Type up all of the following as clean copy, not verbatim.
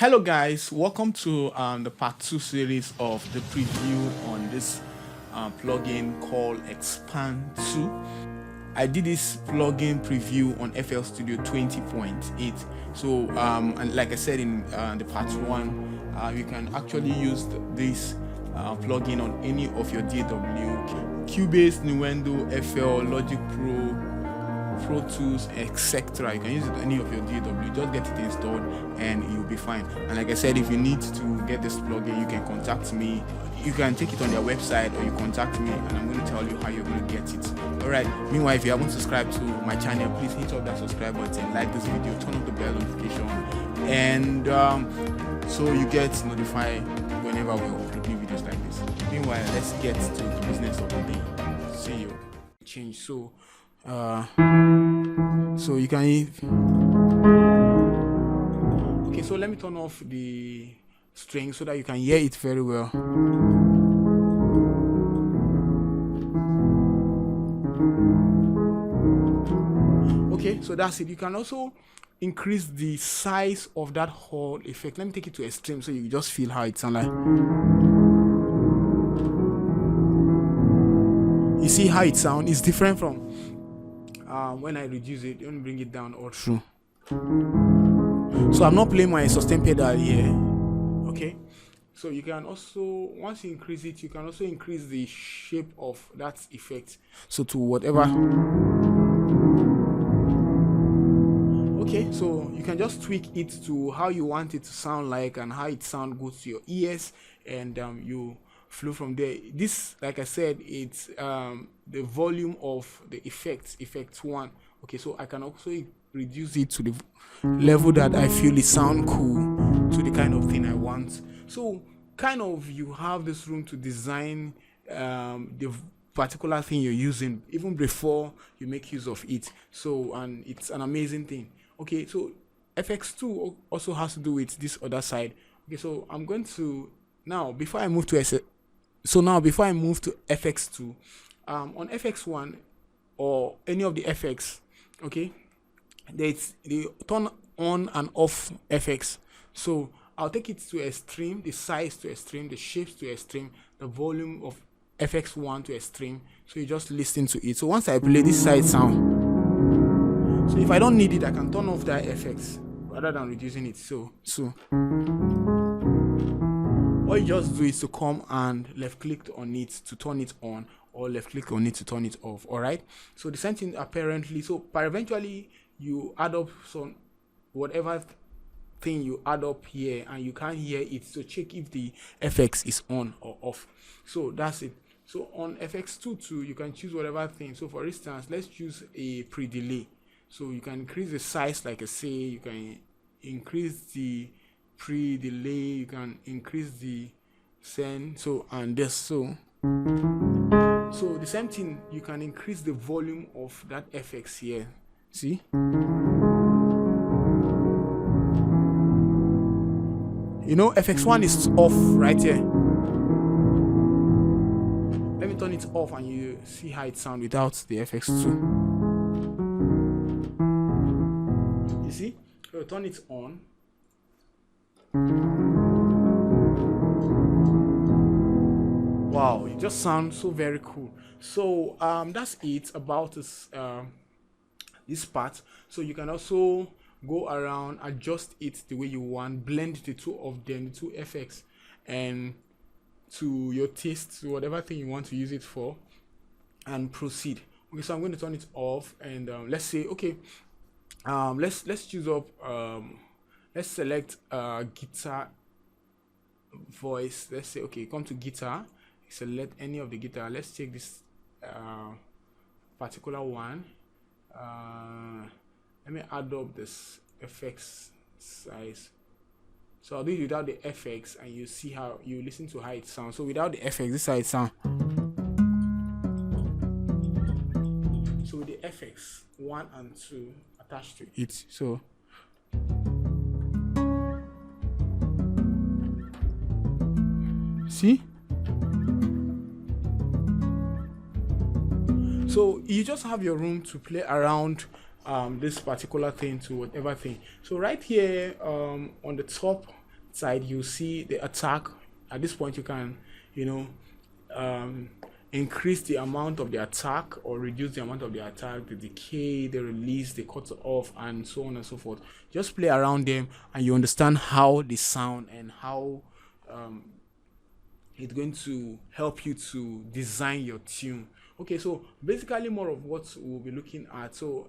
Hello guys, welcome to the part 2 series of the preview on this plugin called Xpand2. I did this plugin preview on FL Studio 20.8. So and like I said in the part 1, you can actually use this plugin on any of your DAW, Cubase, Nuendo, FL, Logic Pro, Pro Tools, etc. You can use it on any of your DAW. Just get it installed and you'll be fine. And like I said, if you need to get this plugin, you can contact me. You can take it on their website or you contact me and I'm going to tell you how you're going to get it. Alright, meanwhile, if you haven't subscribed to my channel, please hit up that subscribe button, like this video, turn on the bell notification, and so you get notified whenever we upload new videos like this. Meanwhile, let's get to the business of the day. See you. Change. So you can okay, so let me turn off the string so that you can hear it very well. Okay, so that's it. You can also increase the size of that whole effect. Let me take it to extreme so you just feel how it sounds like. You see how it sounds? It's different from when I reduce it. Don't bring it down all through. So I'm not playing my sustain pedal here. Okay, so you can also, once you increase it, you can also increase the shape of that effect, so to whatever. Okay, so you can just tweak it to how you want it to sound like and how it sounds good to your ears, and you flow from there. This, like I said, it's the volume of the effect 1. Okay, so I can also reduce it to the level that I feel it sound cool, to the kind of thing I want. So kind of you have this room to design the particular thing you're using even before you make use of it. So, and it's an amazing thing. Okay, so FX2 also has to do with this other side. Okay, so I'm going to now, before I move to FX2, on FX1 or any of the FX, okay, there's the turn on and off FX. So I'll take it to extreme, the size to extreme, the shapes to extreme, the volume of FX1 to extreme. So you just listen to it. So once I play this side sound, so if I don't need it, I can turn off that FX rather than reducing it. So all you just do is to come and left click on it to turn it on, or left click on it to turn it off. All right, so the same thing apparently. So eventually you add up some whatever thing you add up here and you can't hear it, so check if the FX is on or off. So that's it. So on FX2 too, you can choose whatever thing. So for instance, let's choose a pre-delay. So you can increase the size, like I say, you can increase the pre-delay, you can increase the send, so and this. So the same thing, you can increase the volume of that FX here. See? You know, FX1 is off right here. Let me turn it off and you see how it sounds without the FX2. You see? So turn it on. Wow, it just sounds so very cool. So that's it about this part. So you can also go around, adjust it the way you want, blend the two of them, the two FX, and to your taste, to whatever thing you want to use it for, and proceed. Okay, so I'm going to turn it off, and let's say, okay, let's choose up, let's select guitar voice. Let's say, okay, come to guitar, select any of the guitar. Let's take this particular one. Let me add up this FX size. So I'll do it without the FX, and you see how you listen to how it sounds. So without the FX, this is how it sounds. So with the FX 1 and 2 attached to it. So see? So you just have your room to play around this particular thing to whatever thing. So right here on the top side, you see the attack. At this point, you can, increase the amount of the attack or reduce the amount of the attack, the decay, the release, the cut off, and so on and so forth. Just play around them and you understand how they sound and how it's going to help you to design your tune. Okay, so basically more of what we'll be looking at. So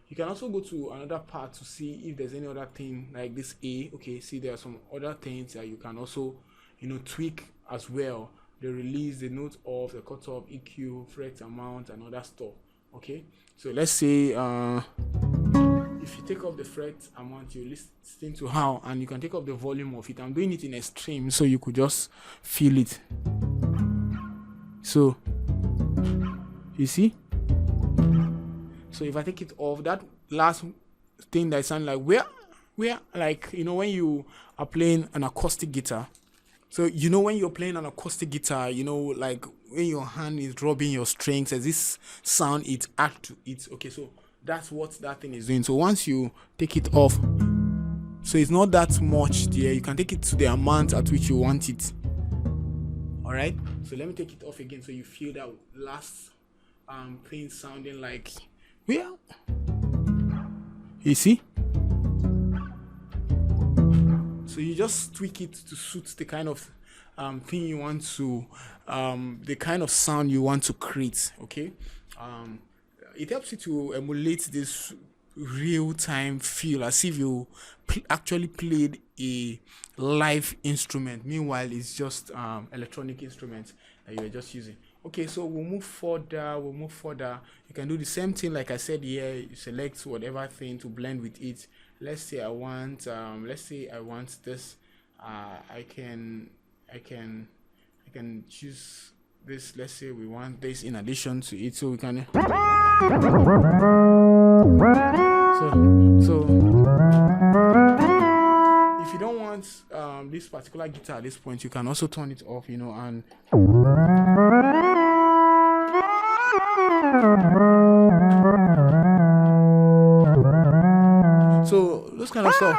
you can also go to another part to see if there's any other thing like this A. Okay, see there are some other things that you can also tweak as well. The release, the note off, the cut off, EQ, fret amount, and other stuff. Okay, so let's say if you take off the fret amount, you listen to how, and you can take off the volume of it. I'm doing it in extreme so you could just feel it. So you see, so if I take it off, that last thing that sounds like where like when you are playing an acoustic guitar. So when you're playing an acoustic guitar, like when your hand is rubbing your strings, as this sound it add to it. Okay, so that's what that thing is doing. So once you take it off, so it's not that much there, you can take it to the amount at which you want it. All right, so let me take it off again so you feel that last thing sounding like you see. So you just tweak it to suit the kind of thing you want to, the kind of sound you want to create. Okay, it helps you to emulate this real-time feel, as if you actually played a live instrument. Meanwhile, it's just electronic instruments that you're just using. Okay, so we'll move further. You can do the same thing like I said here. You select whatever thing to blend with it. Let's say I want this. I can choose this. Let's say we want this in addition to it, so we can so if you don't want this particular guitar at this point, you can also turn it off, and so those kind of stuff.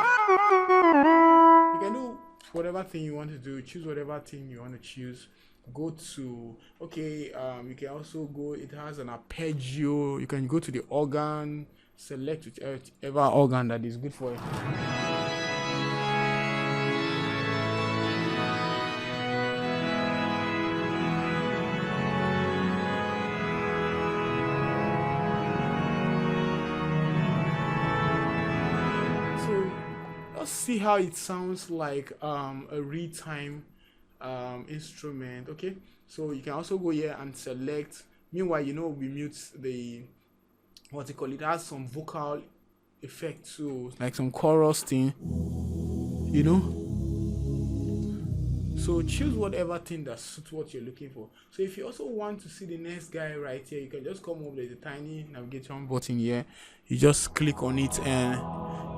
You can do whatever thing you want to do, choose whatever thing you want to choose. Go to you can also go, it has an arpeggio. You can go to the organ, select whichever organ that is good for you. See how it sounds like a real-time instrument. Okay, so you can also go here and select. Meanwhile, we mute the it has some vocal effect too, like some chorus thing, so choose whatever thing that suits what you're looking for. So if you also want to see the next guy right here, you can just come over. There's a tiny navigation button here. You just click on it and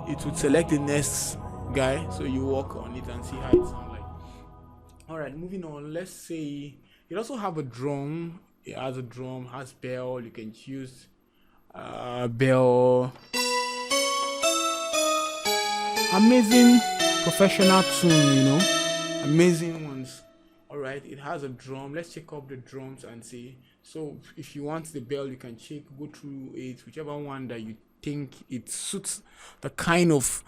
it would select the next guy, so you walk on it and see how it sounds like. All right, moving on. Let's say it also have a drum. It has a drum, has bell. You can choose bell. Amazing professional tune, amazing ones. All right, it has a drum. Let's check up the drums and see. So if you want the bell, you can go through it, whichever one that you think it suits the kind of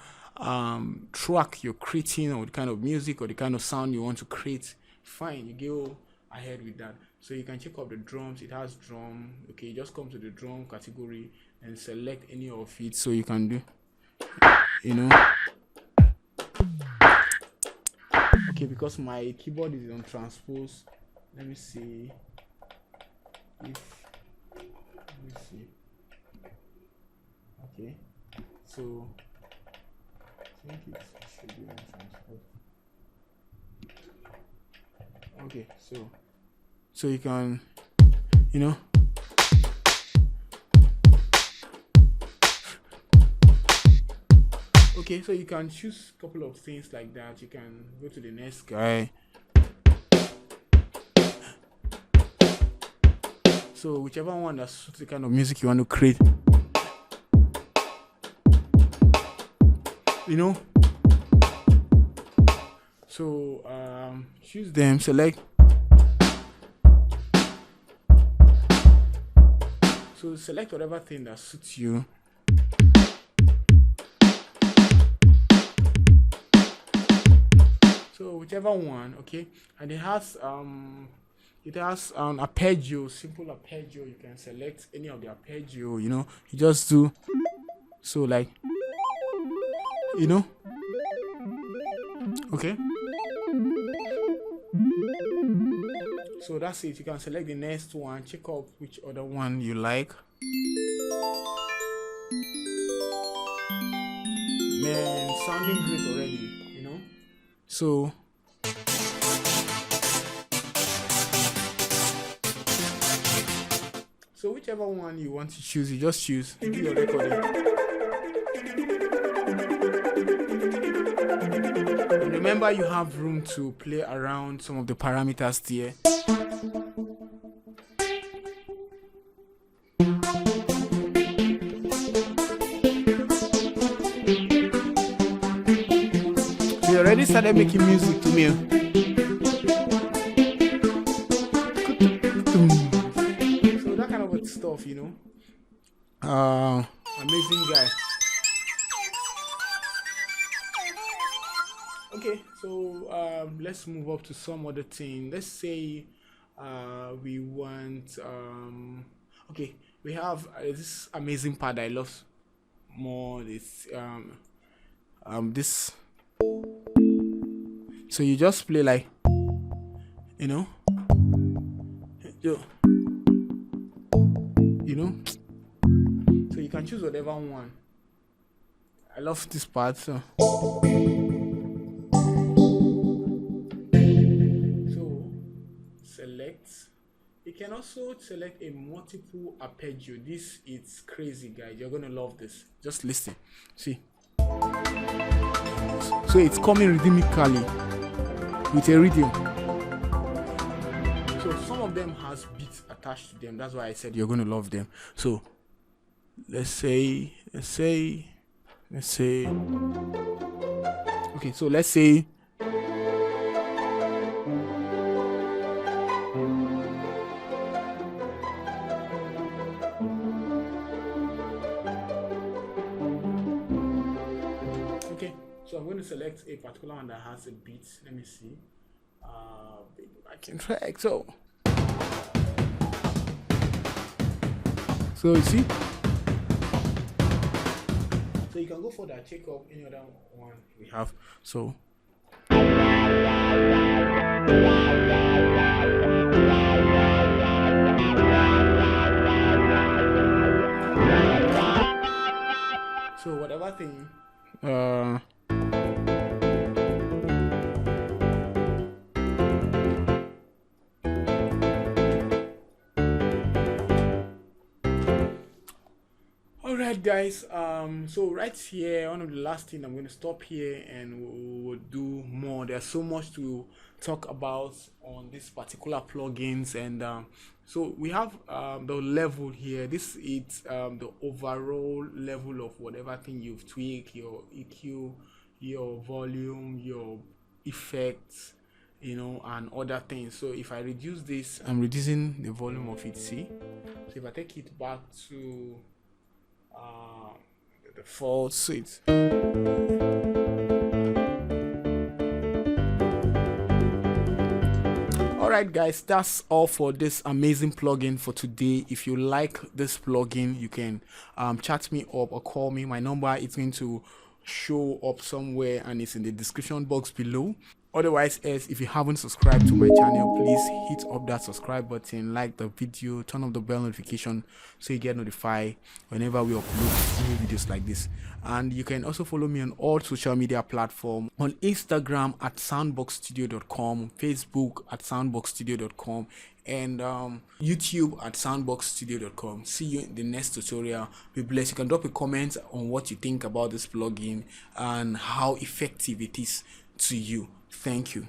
track you're creating, or the kind of music or the kind of sound you want to create. Fine, you go ahead with that. So you can check out the drums. It has drum. Okay, you just come to the drum category and select any of it, so you can do okay, because my keyboard is on transpose, let me see. Okay, so I think it should be on transpose. Okay, so you can okay, so you can choose a couple of things like that. You can go to the next guy. So whichever one that suits the kind of music you want to create, So choose them, select. So select whatever thing that suits you. So whichever one, okay. And it has arpeggio, simple arpeggio. You can select any of the arpeggio, you know. You just do so, like, you know. Okay. So that's it. You can select the next one, check out which other one you like. Man, sounding great already, you know. So whichever one you want to choose, you just choose and do your recording. And remember, you have room to play around some of the parameters there. So you already started making music to me. Stuff, you know. Amazing guy. Okay, so let's move up to some other thing. Let's say we want okay, we have this amazing part I love more, this this. So you just play like, you know, you know, so you can choose whatever one. I love this part. So select. You can also select a multiple arpeggio. This is crazy, guys. You're gonna love this. Just listen. See, so it's coming rhythmically with a rhythm. So some of them has beats attached to them. That's why I said you're going to love them. So let's say okay, so let's say okay, so I'm going to select a particular one that has a beat. Let me see. I can track. So you see, so you can go for that, check out any other one we have. So whatever thing Alright guys, so right here, one of the last thing, I'm going to stop here and we'll do more. There's so much to talk about on this particular plugins, and so we have the level here. This is the overall level of whatever thing you've tweaked, your EQ, your volume, your effects, you know, and other things. So if I reduce this, I'm reducing the volume of it. See, so if I take it back to the default seat. Alright guys, that's all for this amazing plugin for today. If you like this plugin, you can chat me up or call me. My number is going to show up somewhere and it's in the description box below. Otherwise, if you haven't subscribed to my channel, please hit up that subscribe button, like the video, turn on the bell notification so you get notified whenever we upload new videos like this. And you can also follow me on all social media platforms, on Instagram at soundboxstudio.com, Facebook at soundboxstudio.com, and YouTube at soundboxstudio.com. See you in the next tutorial. Be blessed. You can drop a comment on what you think about this plugin and how effective it is to you. Thank you.